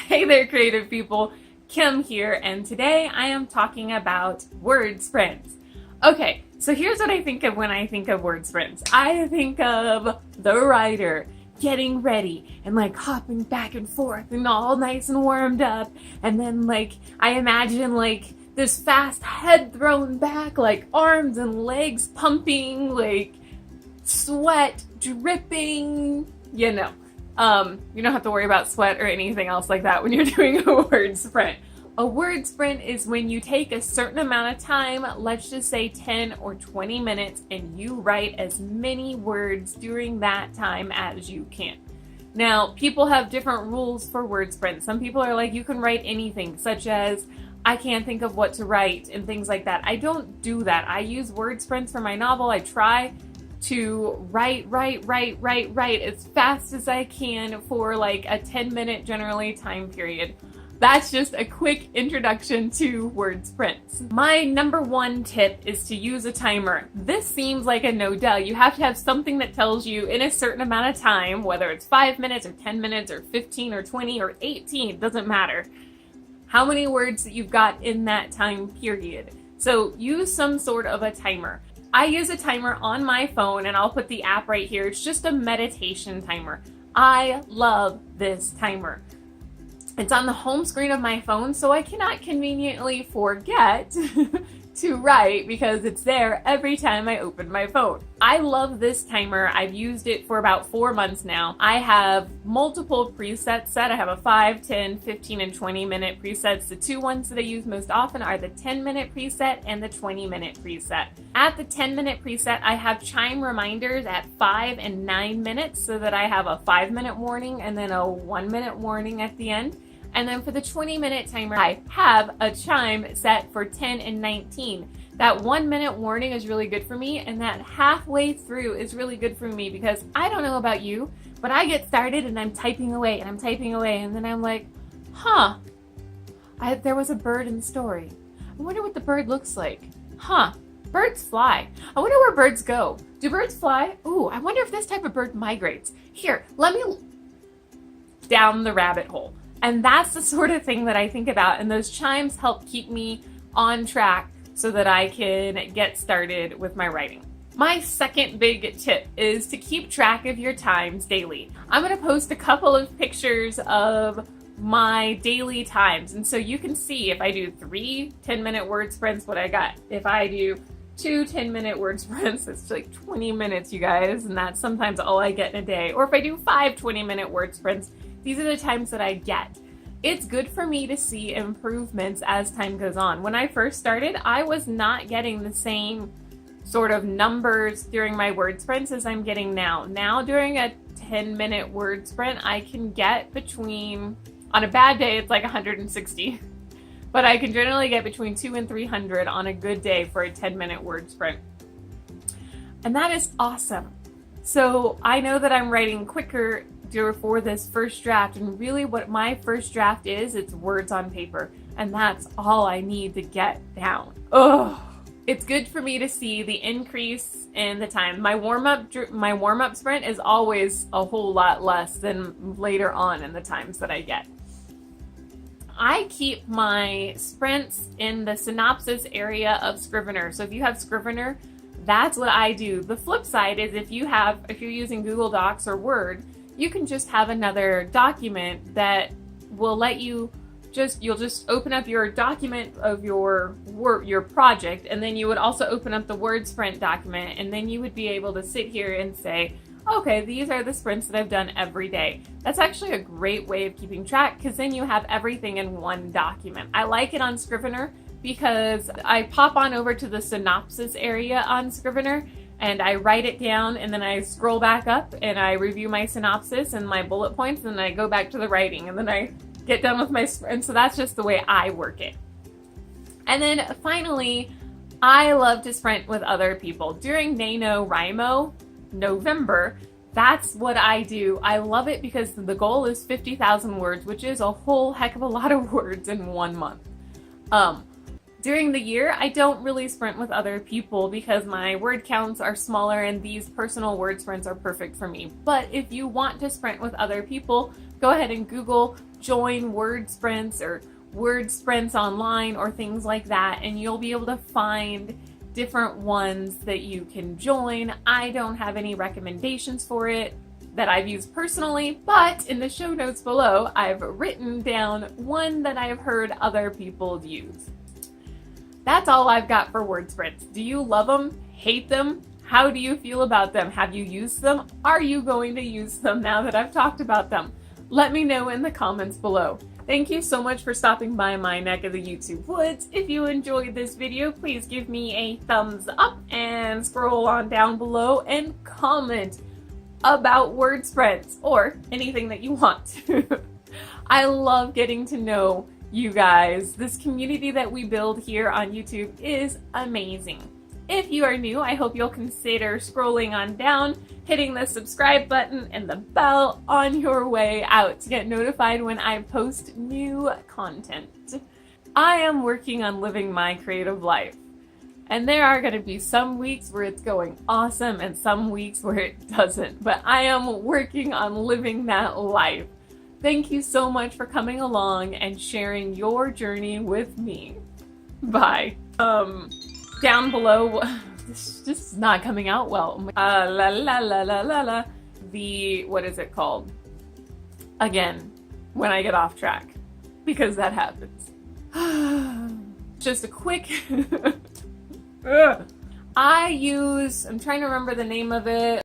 Hey there, creative people. Kim here, and today I am talking about word sprints. Okay, so here's what I think of when I think of word sprints. I think of the writer getting ready and like hopping back and forth and all nice and warmed up, and then like I imagine like this fast head thrown back, like arms and legs pumping, like sweat dripping, you know. You don't have to worry about sweat or anything else like that when you're doing a word sprint. A word sprint is when you take a certain amount of time, let's just say 10 or 20 minutes, and you write as many words during that time as you can. Now, people have different rules for word sprints. Some people are like, you can write anything, such as, I can't think of what to write, and things like that. I don't do that. I use word sprints for my novel. I try to write as fast as I can for like a 10-minute generally time period. That's just a quick introduction to word sprints. My number one tip is to use a timer. This seems like a no-duh. You have to have something that tells you in a certain amount of time, whether it's 5 minutes or 10 minutes or 15 or 20 or 18, doesn't matter, how many words that you've got in that time period. So use some sort of a timer. I use a timer on my phone, and I'll put the app right here. It's just a meditation timer. I love this timer. It's on the home screen of my phone, so I cannot conveniently forget to write because it's there every time I open my phone. I love this timer. I've used it for about 4 months now. I have multiple presets set. I have a 5, 10, 15, and 20-minute presets. The two ones that I use most often are the 10-minute preset and the 20-minute preset. At the 10-minute preset, I have chime reminders at 5 and 9 minutes so that I have a 5-minute warning and then a 1-minute warning at the end. And then for the 20-minute timer, I have a chime set for 10 and 19. That 1-minute warning is really good for me, and that halfway through is really good for me because I don't know about you, but I get started and I'm typing away and I'm typing away, and then I'm like, there was a bird in the story. I wonder what the bird looks like. Birds fly. I wonder where birds go. Do birds fly? Ooh, I wonder if this type of bird migrates. Here, let me down the rabbit hole. And that's the sort of thing that I think about, and those chimes help keep me on track so that I can get started with my writing. My second big tip is to keep track of your times daily. I'm going to post a couple of pictures of my daily times, and so you can see if I do 3 10-minute word sprints, what I got. If I do 2 10-minute word sprints, it's like 20 minutes, you guys, and that's sometimes all I get in a day. Or if I do 5 20-minute word sprints, these are the times that I get. It's good for me to see improvements as time goes on. When I first started, I was not getting the same sort of numbers during my word sprints as I'm getting now. Now during a 10-minute word sprint, I can get between, on a bad day, it's like 160. But I can generally get between 200 and 300 on a good day for a 10-minute word sprint. And that is awesome. So I know that I'm writing quicker for this first draft, and really what my first draft is, it's words on paper, and that's all I need to get down. It's good for me to see the increase in the time. My warm-up sprint is always a whole lot less than later on in the times that I get. I keep my sprints in the synopsis area of Scrivener. So if you have Scrivener, that's what I do. The flip side is if you're using Google Docs or Word, you can just have another document that will let you'll just open up your document of your project, and then you would also open up the word sprint document, and then you would be able to sit here and say, okay, these are the sprints that I've done every day. That's actually a great way of keeping track because then you have everything in one document. I like it on Scrivener because I pop on over to the synopsis area on Scrivener and I write it down, and then I scroll back up and I review my synopsis and my bullet points, and then I go back to the writing, and then I get done with my sprint. So that's just the way I work it. And then finally, I love to sprint with other people. During NaNoWriMo, November, that's what I do. I love it because the goal is 50,000 words, which is a whole heck of a lot of words in 1 month. During the year, I don't really sprint with other people because my word counts are smaller and these personal word sprints are perfect for me. But if you want to sprint with other people, go ahead and Google join word sprints or word sprints online or things like that, and you'll be able to find different ones that you can join. I don't have any recommendations for it that I've used personally, but in the show notes below, I've written down one that I've heard other people use. That's all I've got for word sprints. Do you love them? Hate them? How do you feel about them? Have you used them? Are you going to use them now that I've talked about them? Let me know in the comments below. Thank you so much for stopping by my neck of the YouTube woods. If you enjoyed this video, please give me a thumbs up and scroll on down below and comment about word sprints or anything that you want. I love getting to know you guys. This community that we build here on YouTube is amazing. If you are new, I hope you'll consider scrolling on down, hitting the subscribe button and the bell on your way out to get notified when I post new content. I am working on living my creative life, and there are going to be some weeks where it's going awesome and some weeks where it doesn't, but I am working on living that life. Thank you so much for coming along and sharing your journey with me. Bye. Down below, this is just not coming out well. La la la la la la. What is it called? Again, when I get off track, because that happens. Just a quick, I'm trying to remember the name of it.